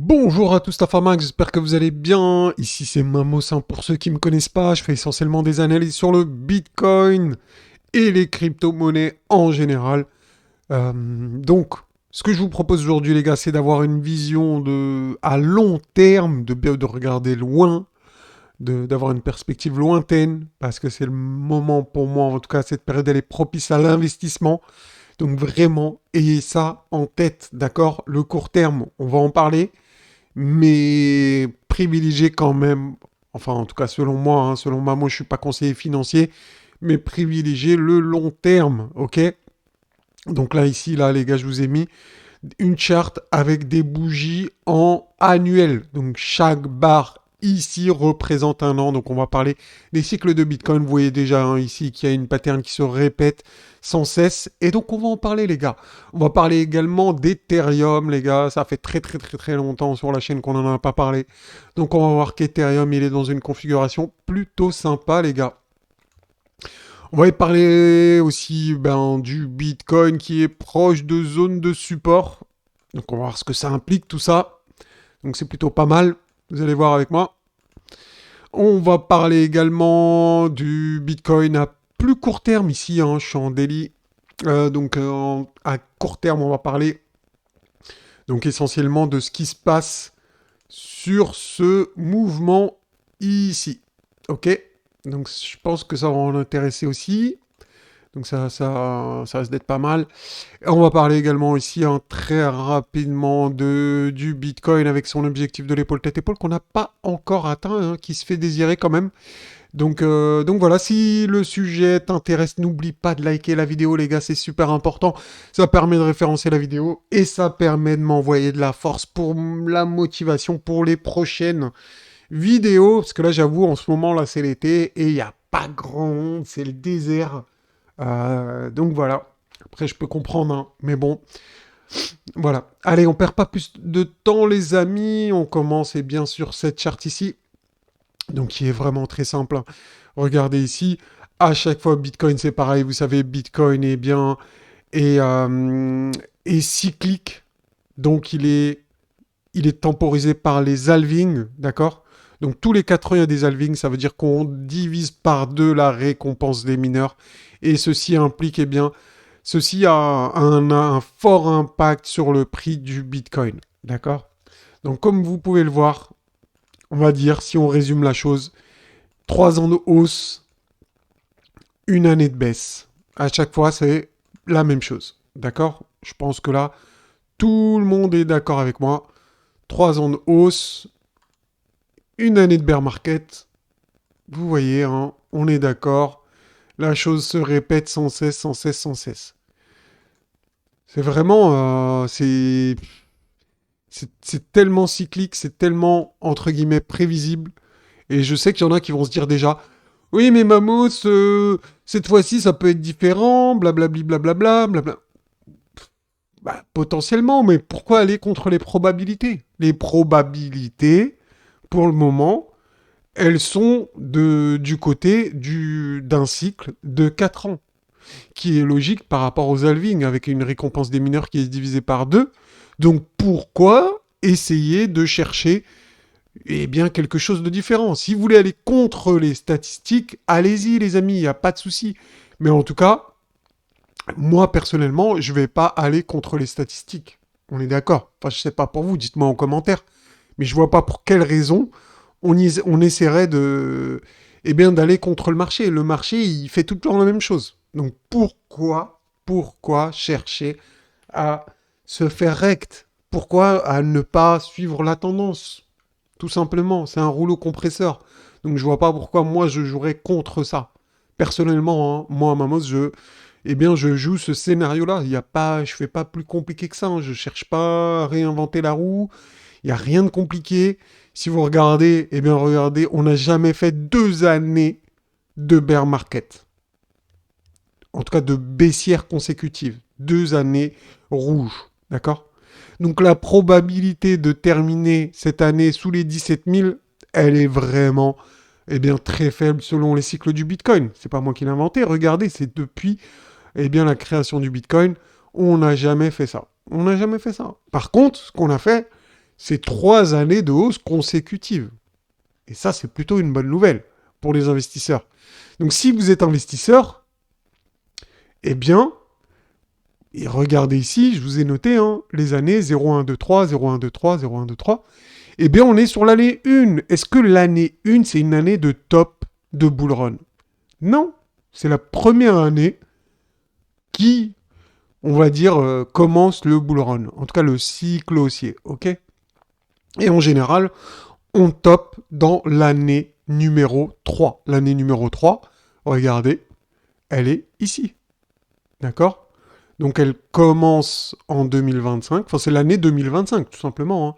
Bonjour à tous ta Famax, j'espère que vous allez bien. Ici c'est Mamos, hein, pour ceux qui ne me connaissent pas, je fais essentiellement des analyses sur le Bitcoin et les crypto-monnaies en général. Donc, ce que je vous propose aujourd'hui les gars, c'est d'avoir une vision à long terme, de regarder loin, d'avoir une perspective lointaine, parce que c'est le moment pour moi, en tout cas cette période elle est propice à l'investissement. Donc vraiment, ayez ça en tête, d'accord? Le court terme, on va en parler mais privilégier quand même, enfin en tout cas selon moi, hein, selon moi, je suis pas conseiller financier, mais privilégier le long terme, ok? Donc là ici, là les gars, je vous ai mis une charte avec des bougies en annuel. Donc chaque barre ici représente un an. Donc on va parler des cycles de Bitcoin. Vous voyez déjà hein, ici qu'il y a une pattern qui se répète sans cesse. Et donc on va en parler les gars. On va parler également d'Ethereum les gars. Ça fait très longtemps sur la chaîne qu'on n'en a pas parlé. Donc on va voir qu'Ethereum il est dans une configuration plutôt sympa les gars. On va y parler aussi du Bitcoin qui est proche de zone de support. Donc on va voir ce que ça implique tout ça. Donc c'est plutôt pas mal. Vous allez voir avec moi. On va parler également du Bitcoin à plus court terme ici. Hein, je suis en daily. À court terme, on va parler donc essentiellement de ce qui se passe sur ce mouvement ici. Ok. Donc je pense que ça va en intéresser aussi. Donc ça risque d'être pas mal. Et on va parler également ici hein, très rapidement du Bitcoin avec son objectif de l'épaule tête-épaule qu'on n'a pas encore atteint, hein, qui se fait désirer quand même. Donc voilà, si le sujet t'intéresse, n'oublie pas de liker la vidéo les gars, c'est super important. Ça permet de référencer la vidéo et ça permet de m'envoyer de la force pour la motivation pour les prochaines vidéos. Parce que là j'avoue, en ce moment là c'est l'été et il n'y a pas grand monde, c'est le désert. Donc voilà. Après, je peux comprendre, hein, mais bon, voilà. Allez, on perd pas plus de temps, les amis. On commence, et bien sûr, cette charte ici. Donc, qui est vraiment très simple. Hein. Regardez ici. À chaque fois, Bitcoin, c'est pareil. Vous savez, Bitcoin est bien et cyclique. Donc, il est temporisé par les halvings, d'accord? Donc, tous les 4 ans, il y a des halvings. Ça veut dire qu'on divise par 2 la récompense des mineurs. Et ceci implique, eh bien, ceci a un fort impact sur le prix du Bitcoin. D'accord? Donc, comme vous pouvez le voir, on va dire, si on résume la chose, 3 ans de hausse, une année de baisse. À chaque fois, c'est la même chose. D'accord? Je pense que là, tout le monde est d'accord avec moi. 3 ans de hausse, une année de bear market. Vous voyez, hein, on est d'accord. La chose se répète sans cesse, sans cesse, sans cesse. C'est vraiment, c'est tellement cyclique, c'est tellement, entre guillemets, prévisible. Et je sais qu'il y en a qui vont se dire déjà, oui, mais Mamos, cette fois-ci, ça peut être différent, blablabli, blablabla, blabla. Bah, potentiellement, mais pourquoi aller contre les probabilités? Les probabilités, pour le moment, elles sont du côté d'un cycle de 4 ans, qui est logique par rapport aux halvings, avec une récompense des mineurs qui est divisée par 2. Donc pourquoi essayer de chercher bien, quelque chose de différent? Si vous voulez aller contre les statistiques, allez-y les amis, il n'y a pas de souci. Mais en tout cas, moi personnellement, je ne vais pas aller contre les statistiques. On est d'accord. Enfin, je sais pas pour vous, dites-moi en commentaire. Mais je vois pas pour quelle raison on essaierait d'aller contre le marché. Le marché, il fait tout le temps la même chose. Donc pourquoi chercher à se faire rect? Pourquoi à ne pas suivre la tendance? Tout simplement, c'est un rouleau compresseur. Donc je vois pas pourquoi moi je jouerais contre ça. Personnellement, hein, moi à Mamos, je joue ce scénario-là. Il y a pas, je fais pas plus compliqué que ça. Hein. Je cherche pas à réinventer la roue. Il n'y a rien de compliqué. Si vous regardez, regardez, on n'a jamais fait 2 années de bear market. En tout cas, de baissière consécutive. 2 années rouges. D'accord? Donc la probabilité de terminer cette année sous les 17 000, elle est vraiment très faible selon les cycles du Bitcoin. C'est pas moi qui l'ai inventé. Regardez, c'est depuis la création du Bitcoin, on n'a jamais fait ça. On n'a jamais fait ça. Par contre, ce qu'on a fait, C'est 3 années de hausse consécutive. Et ça, c'est plutôt une bonne nouvelle pour les investisseurs. Donc si vous êtes investisseur, eh bien, et regardez ici, je vous ai noté les années 0123, 0123, 0123. Eh bien, on est sur l'année 1. Est-ce que l'année 1, c'est une année de top de bull run? Non. C'est la première année qui, on va dire, commence le bull run. En tout cas, le cycle haussier. OK? Et en général, on top dans l'année numéro 3. L'année numéro 3, regardez, elle est ici. D'accord? Donc elle commence en 2025. Enfin, c'est l'année 2025, tout simplement.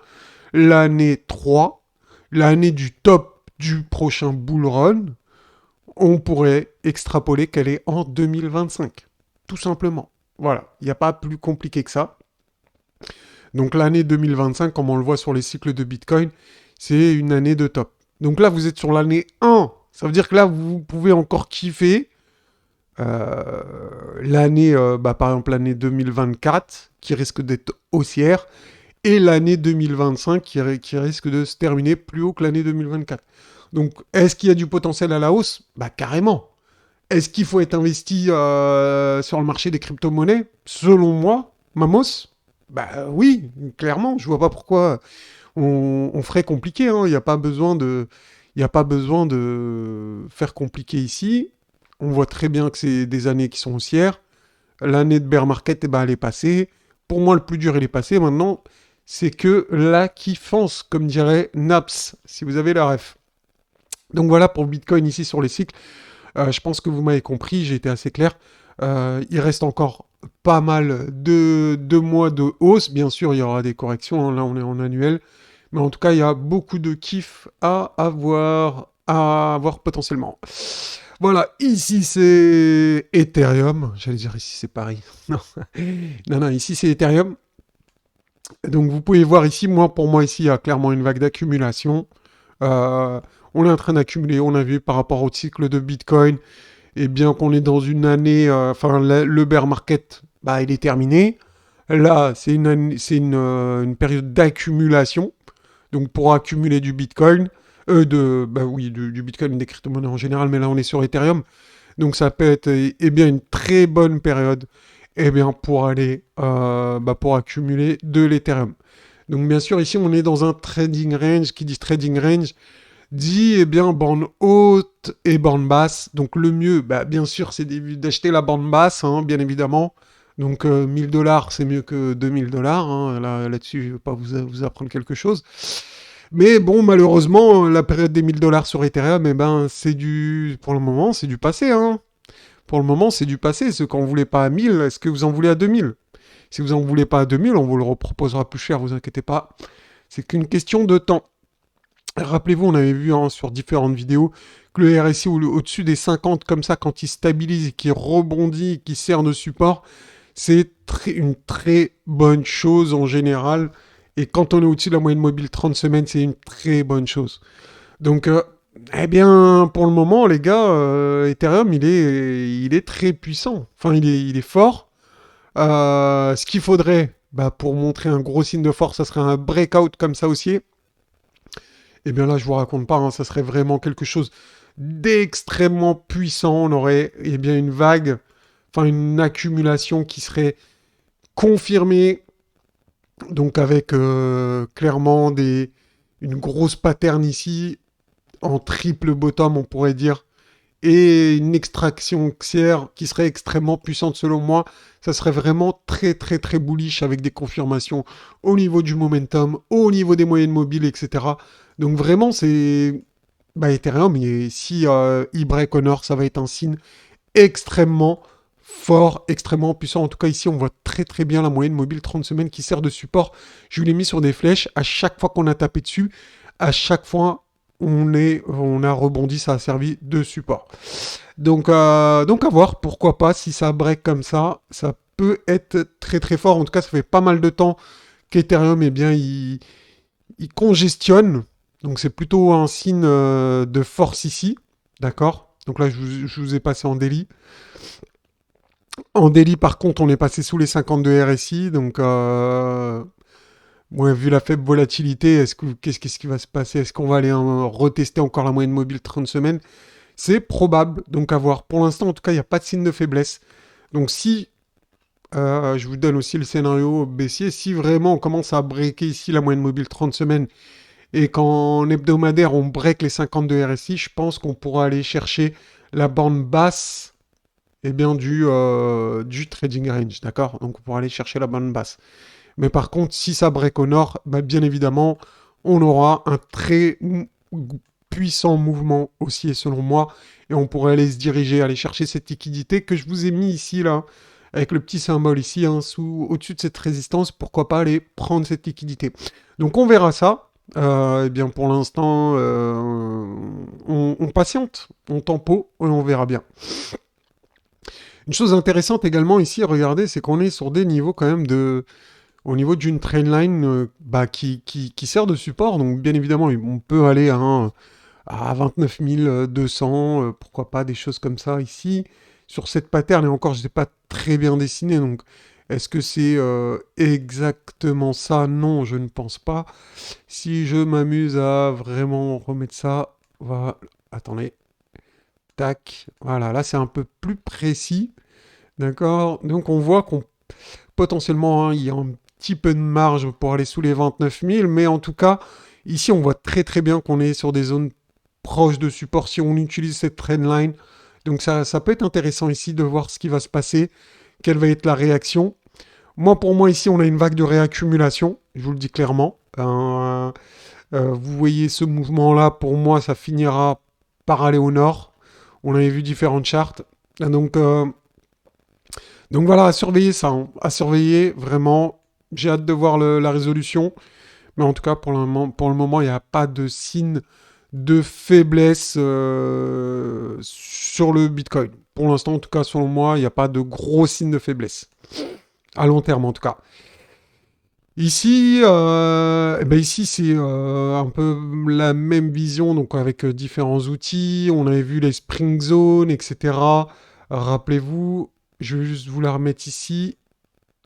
L'année 3, l'année du top du prochain bull run, on pourrait extrapoler qu'elle est en 2025. Tout simplement. Voilà. Il n'y a pas plus compliqué que ça. Donc l'année 2025, comme on le voit sur les cycles de Bitcoin, c'est une année de top. Donc là, vous êtes sur l'année 1. Ça veut dire que là, vous pouvez encore kiffer l'année, par exemple l'année 2024, qui risque d'être haussière, et l'année 2025, qui risque de se terminer plus haut que l'année 2024. Donc, est-ce qu'il y a du potentiel à la hausse? Bah, carrément. Est-ce qu'il faut être investi sur le marché des crypto-monnaies? Selon moi, Mamos, bah oui, clairement. Je vois pas pourquoi on ferait compliqué. Il n'y a pas besoin de, il n'y a pas besoin de faire compliqué ici. On voit très bien que c'est des années qui sont haussières. L'année de bear market, elle est passée. Pour moi, le plus dur, il est passé. Maintenant, c'est que la kiffance, comme dirait Naps, si vous avez la ref. Donc voilà pour Bitcoin ici sur les cycles. Je pense que vous m'avez compris, j'ai été assez clair. Il reste encore pas mal de mois de hausse. Bien sûr, il y aura des corrections. Là, on est en annuel. Mais en tout cas, il y a beaucoup de kiff à avoir potentiellement. Voilà, ici c'est Ethereum. J'allais dire ici c'est Paris. Non, non, ici c'est Ethereum. Donc vous pouvez voir ici, pour moi ici, il y a clairement une vague d'accumulation. Euh, on est en train d'accumuler, on a vu par rapport au cycle de Bitcoin, et bien qu'on est dans une année, le bear market, il est terminé. Là, c'est une période d'accumulation. Donc pour accumuler du Bitcoin, du Bitcoin et des crypto-monnaies en général, mais là on est sur Ethereum. Donc ça peut être bien une très bonne période pour aller pour accumuler de l'Ethereum. Donc bien sûr ici on est dans un trading range. Qui dit trading range dit borne haute et borne basse. Donc le mieux, bien sûr, c'est d'acheter la borne basse, bien évidemment. Donc 1000 dollars, c'est mieux que 2000 dollars. Là-dessus, je ne vais pas vous apprendre quelque chose. Mais bon, malheureusement, la période des 1000 dollars sur Ethereum, pour le moment, c'est du passé. Pour le moment, c'est du passé. Ce qu'on ne voulait pas à 1000, est-ce que vous en voulez à 2000? Si vous en voulez pas à 2000, on vous le reproposera plus cher, vous inquiétez pas. C'est qu'une question de temps. Rappelez-vous, on avait vu sur différentes vidéos que le RSI au-dessus des 50 comme ça, quand il stabilise et qu'il rebondit, qu'il sert de support, c'est une très bonne chose en général. Et quand on est au-dessus de la moyenne mobile 30 semaines, c'est une très bonne chose. Donc, pour le moment, les gars, Ethereum, il est très puissant. Enfin, il est fort. Ce qu'il faudrait, pour montrer un gros signe de force, ça serait un breakout comme ça aussi. Eh bien là, je vous raconte pas, ça serait vraiment quelque chose d'extrêmement puissant. On aurait une vague, une accumulation qui serait confirmée, donc avec clairement une grosse pattern ici, en triple bottom, on pourrait dire, et une extraction haussière qui serait extrêmement puissante selon moi. Ça serait vraiment très très très bullish avec des confirmations au niveau du momentum, au niveau des moyennes mobiles, etc. Donc vraiment, c'est Ethereum, si il break honor, ça va être un signe extrêmement fort, extrêmement puissant. En tout cas, ici, on voit très très bien la moyenne mobile 30 semaines qui sert de support. Je vous l'ai mis sur des flèches. À chaque fois qu'on a tapé dessus, à chaque fois, on a rebondi, ça a servi de support. Donc à voir, pourquoi pas, si ça break comme ça peut être très très fort. En tout cas, ça fait pas mal de temps qu'Ethereum, il congestionne. Donc c'est plutôt un signe de force ici. D'accord? Donc là, je vous ai passé en daily. En daily, par contre, on est passé sous les 52 RSI. Donc Ouais, vu la faible volatilité, qu'est-ce qui va se passer? Est-ce qu'on va aller retester encore la moyenne mobile 30 semaines? C'est probable, donc à voir. Pour l'instant, en tout cas, il n'y a pas de signe de faiblesse. Donc si, je vous donne aussi le scénario baissier, si vraiment on commence à breaker ici la moyenne mobile 30 semaines et qu'en hebdomadaire on break les 52 RSI, je pense qu'on pourra aller chercher la bande basse du trading range, d'accord? Donc on pourra aller chercher la bande basse. Mais par contre, si ça break au nord, bah, bien évidemment, on aura un très puissant mouvement haussier selon moi, et on pourrait aller se diriger, aller chercher cette liquidité que je vous ai mis ici, là, avec le petit symbole ici, hein, au-dessus de cette résistance, pourquoi pas aller prendre cette liquidité. Donc on verra ça. Eh bien pour l'instant, on patiente, on tempo, et on verra bien. Une chose intéressante également ici, regardez, c'est qu'on est sur des niveaux quand même au niveau d'une trendline qui sert de support. Donc bien évidemment, on peut aller à 29 200, pourquoi pas des choses comme ça ici. Sur cette pattern, et encore, je ne sais pas très bien dessiné, donc est-ce que c'est exactement ça? Non, je ne pense pas. Si je m'amuse à vraiment remettre ça, voilà, attendez, tac, voilà, là c'est un peu plus précis, d'accord? Donc on voit qu'on potentiellement, hein, il y a un petit peu de marge pour aller sous les 29 000, mais en tout cas, ici, on voit très très bien qu'on est sur des zones proches de support si on utilise cette trendline. Donc ça peut être intéressant ici de voir ce qui va se passer, quelle va être la réaction. Moi, pour moi, ici, on a une vague de réaccumulation, je vous le dis clairement. Vous voyez ce mouvement-là, pour moi, ça finira par aller au nord. On avait vu différentes chartes. Donc, donc voilà, à surveiller ça, hein. À surveiller vraiment. J'ai hâte de voir la résolution. Mais en tout cas, pour le moment, il n'y a pas de signe de faiblesse sur le Bitcoin. Pour l'instant, en tout cas, selon moi, il n'y a pas de gros signe de faiblesse. À long terme, en tout cas. Ici, ici c'est un peu la même vision, donc avec différents outils. On avait vu les Spring Zone, etc. Rappelez-vous, je vais juste vous la remettre ici.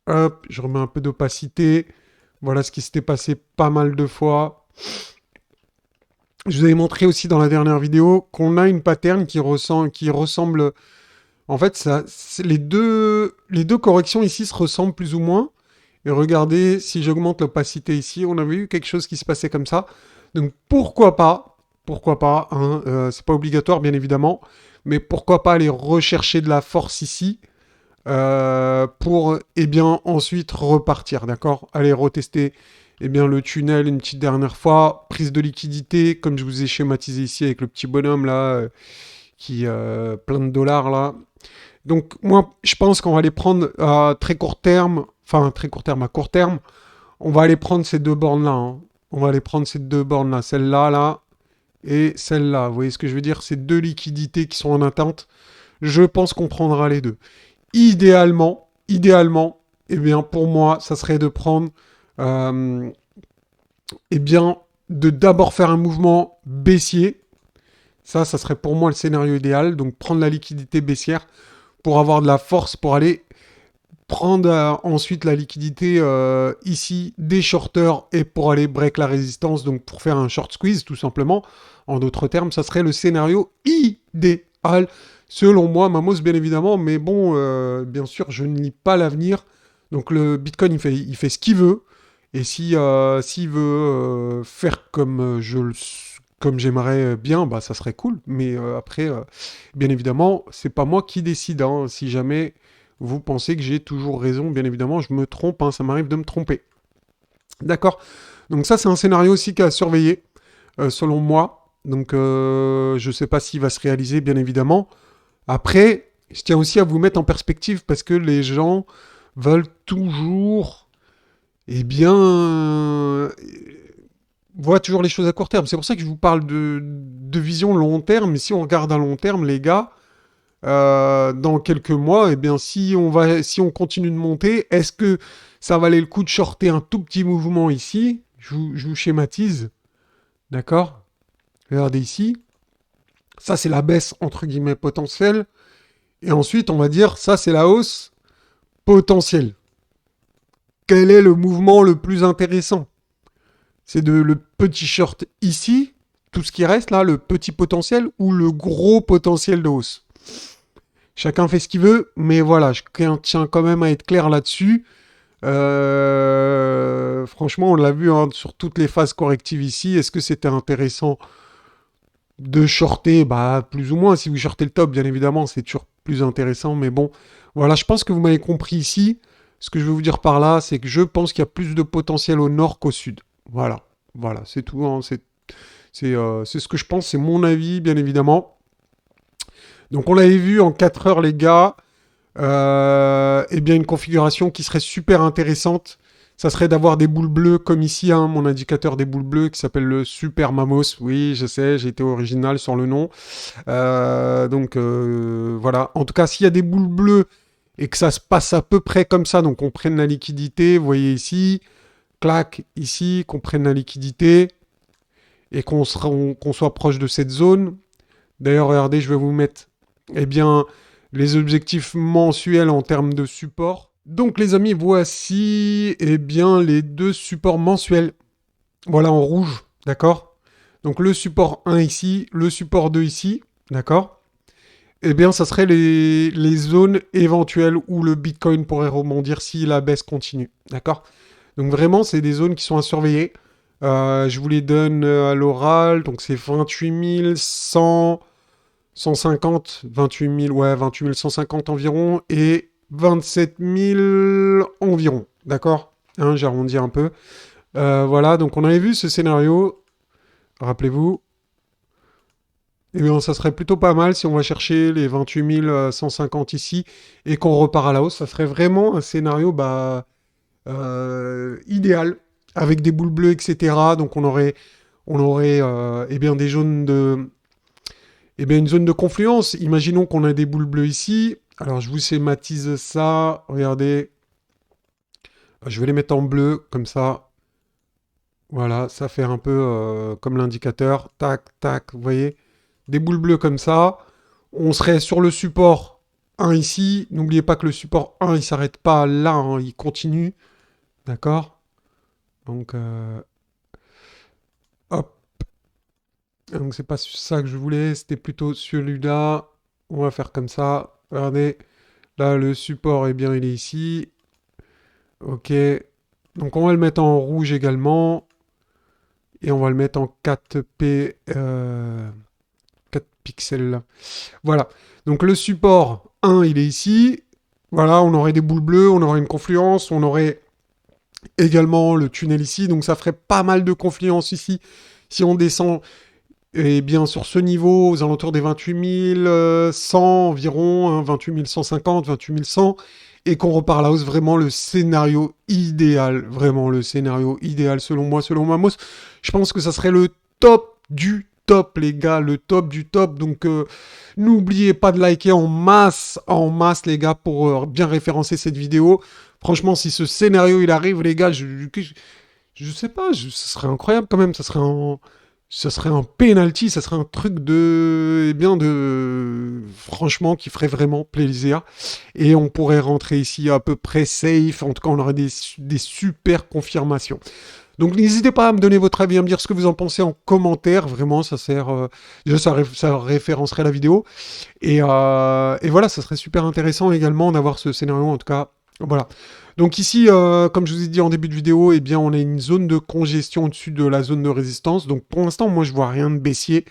Hop, je remets un peu d'opacité. Voilà ce qui s'était passé pas mal de fois. Je vous avais montré aussi dans la dernière vidéo qu'on a une pattern qui ressemble. En fait, les deux corrections ici se ressemblent plus ou moins. Et regardez, si j'augmente l'opacité ici, on avait eu quelque chose qui se passait comme ça. Donc pourquoi pas, hein, c'est pas obligatoire bien évidemment, mais pourquoi pas aller rechercher de la force ici pour, ensuite repartir, d'accord? Aller retester, le tunnel une petite dernière fois, prise de liquidité, comme je vous ai schématisé ici avec le petit bonhomme là, qui plein de dollars là. Donc moi, je pense qu'on va les prendre à très court terme, enfin très court terme, à court terme, on va aller prendre ces deux bornes là, hein. On va aller prendre ces deux bornes là, celle-là là et celle-là. Vous voyez ce que je veux dire? Ces deux liquidités qui sont en attente. Je pense qu'on prendra les deux. Idéalement, pour moi, ça serait de prendre, euh, de d'abord faire un mouvement baissier. Ça serait pour moi le scénario idéal. Donc prendre la liquidité baissière pour avoir de la force pour aller prendre ensuite la liquidité ici des shorters et pour aller break la résistance, donc pour faire un short squeeze tout simplement. En d'autres termes, ça serait le scénario idéal selon moi, Mamos bien évidemment, mais bon, bien sûr, je ne lis pas l'avenir. Donc le Bitcoin, il fait ce qu'il veut. Et si s'il veut faire comme comme j'aimerais bien, bah ça serait cool. Mais après, bien évidemment, c'est pas moi qui décide, hein. Si jamais vous pensez que j'ai toujours raison, bien évidemment, je me trompe, hein, ça m'arrive de me tromper. D'accord. Donc ça, c'est un scénario aussi qu'à surveiller, selon moi. Donc je sais pas s'il va se réaliser, bien évidemment. Après, je tiens aussi à vous mettre en perspective parce que les gens veulent toujours, voient toujours les choses à court terme. C'est pour ça que je vous parle de vision long terme. Mais si on regarde à long terme, les gars, dans quelques mois, si on continue de monter, est-ce que ça valait le coup de shorter un tout petit mouvement ici? Je vous schématise, d'accord? Regardez ici. Ça, c'est la baisse entre guillemets potentielle. Et ensuite, on va dire, ça, c'est la hausse potentielle. Quel est le mouvement le plus intéressant? C'est le petit short ici, tout ce qui reste là, le petit potentiel ou le gros potentiel de hausse. Chacun fait ce qu'il veut, mais voilà, je tiens quand même à être clair là-dessus. Franchement, on l'a vu hein, sur toutes les phases correctives ici. Est-ce que c'était intéressant de shorter? Bah, plus ou moins. Si vous shortez le top, bien évidemment, c'est toujours plus intéressant. Mais bon, voilà, je pense que vous m'avez compris ici. Ce que je veux vous dire par là, c'est que je pense qu'il y a plus de potentiel au nord qu'au sud. Voilà, voilà, c'est tout. Hein. C'est ce que je pense, c'est mon avis, bien évidemment. Donc, on l'avait vu en 4 heures, les gars. Eh bien, une configuration qui serait super intéressante, ça serait d'avoir des boules bleues comme ici, hein, mon indicateur des boules bleues qui s'appelle le Super Mamos. Oui, je sais, j'ai été original sur le nom. Voilà. En tout cas, s'il y a des boules bleues et que ça se passe à peu près comme ça, donc on prenne la liquidité, vous voyez ici, clac, ici, qu'on prenne la liquidité et qu'on soit proche de cette zone. D'ailleurs, regardez, je vais vous mettre, eh bien, les objectifs mensuels en termes de support. Donc les amis, voici eh bien, les 2 supports mensuels. Voilà en rouge, d'accord? Donc le support 1 ici, le support 2 ici, d'accord? Eh bien, ça serait les zones éventuelles où le Bitcoin pourrait rebondir si la baisse continue, d'accord? Donc vraiment, c'est des zones qui sont à surveiller. Je vous les donne à l'oral, donc c'est 28 100... 150, 28 000, ouais, 28 150 environ, et 27 000 environ, d'accord hein, j'arrondis un peu. Voilà, donc on avait vu ce scénario, rappelez-vous. Eh bien, ça serait plutôt pas mal si on va chercher les 28 150 ici et qu'on repart à la hausse. Ça serait vraiment un scénario idéal, avec des boules bleues, etc. Donc on aurait eh bien, des jaunes de... Eh bien, une zone de confluence. Imaginons qu'on a des boules bleues ici. Alors, je vous schématise ça. Regardez. Je vais les mettre en bleu, comme ça. Voilà, ça fait un peu comme l'indicateur. Tac, tac, vous voyez. Des boules bleues comme ça. On serait sur le support 1 ici. N'oubliez pas que le support 1, il s'arrête pas là, hein, il continue. D'accord. Donc, hop. Donc, c'est pas ça que je voulais. C'était plutôt celui-là. On va faire comme ça. Regardez. Là, le support, eh bien, il est ici. Ok. Donc, on va le mettre en rouge également. Et on va le mettre en 4 pixels. Voilà. Donc, le support 1, il est ici. Voilà, on aurait des boules bleues, on aurait une confluence, on aurait également le tunnel ici. Donc, ça ferait pas mal de confluence ici. Si on descend, eh bien, sur ce niveau, aux alentours des 28 100 environ, hein, 28 150, 28 100, et qu'on repart à la hausse, vraiment le scénario idéal, vraiment le scénario idéal selon moi, selon Mamos. Je pense que ça serait le top du top, les gars, le top du top. Donc, n'oubliez pas de liker en masse, les gars, pour bien référencer cette vidéo. Franchement, si ce scénario, il arrive, les gars, je sais pas, ce serait incroyable quand même, ça serait un penalty, ça serait un truc de, eh bien franchement, qui ferait vraiment plaisir. Et on pourrait rentrer ici à peu près safe. En tout cas, on aurait des super confirmations. Donc n'hésitez pas à me donner votre avis, à me dire ce que vous en pensez en commentaire. Vraiment, ça sert, déjà ça référencerait la vidéo. Et voilà, ça serait super intéressant également d'avoir ce scénario. En tout cas, voilà. Donc ici, comme je vous ai dit en début de vidéo, eh bien, on a une zone de congestion au-dessus de la zone de résistance. Donc pour l'instant, moi, je vois rien de baissier.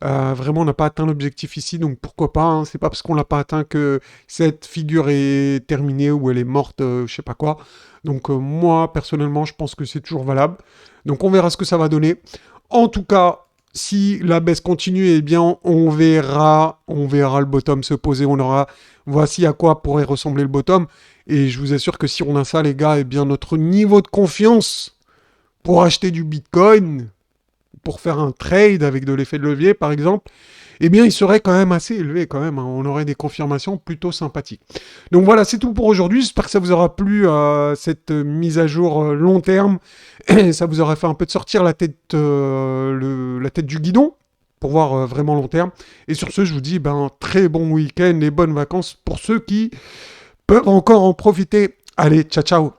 Vraiment, on n'a pas atteint l'objectif ici, donc pourquoi pas. Hein, c'est pas parce qu'on l'a pas atteint que cette figure est terminée ou elle est morte, je sais pas quoi. Donc moi, personnellement, je pense que c'est toujours valable. Donc on verra ce que ça va donner. En tout cas, si la baisse continue, eh bien, on verra le bottom se poser. On aura, voici à quoi pourrait ressembler le bottom. Et je vous assure que si on a ça, les gars, eh bien, notre niveau de confiance pour acheter du Bitcoin, pour faire un trade avec de l'effet de levier, par exemple, eh bien, il serait quand même assez élevé, quand même. Hein. On aurait des confirmations plutôt sympathiques. Donc voilà, c'est tout pour aujourd'hui. J'espère que ça vous aura plu, cette mise à jour long terme. Et ça vous aura fait un peu de sortir la tête du guidon pour voir vraiment long terme. Et sur ce, je vous dis très bon week-end et bonnes vacances pour ceux qui peuvent encore en profiter. Allez, ciao, ciao.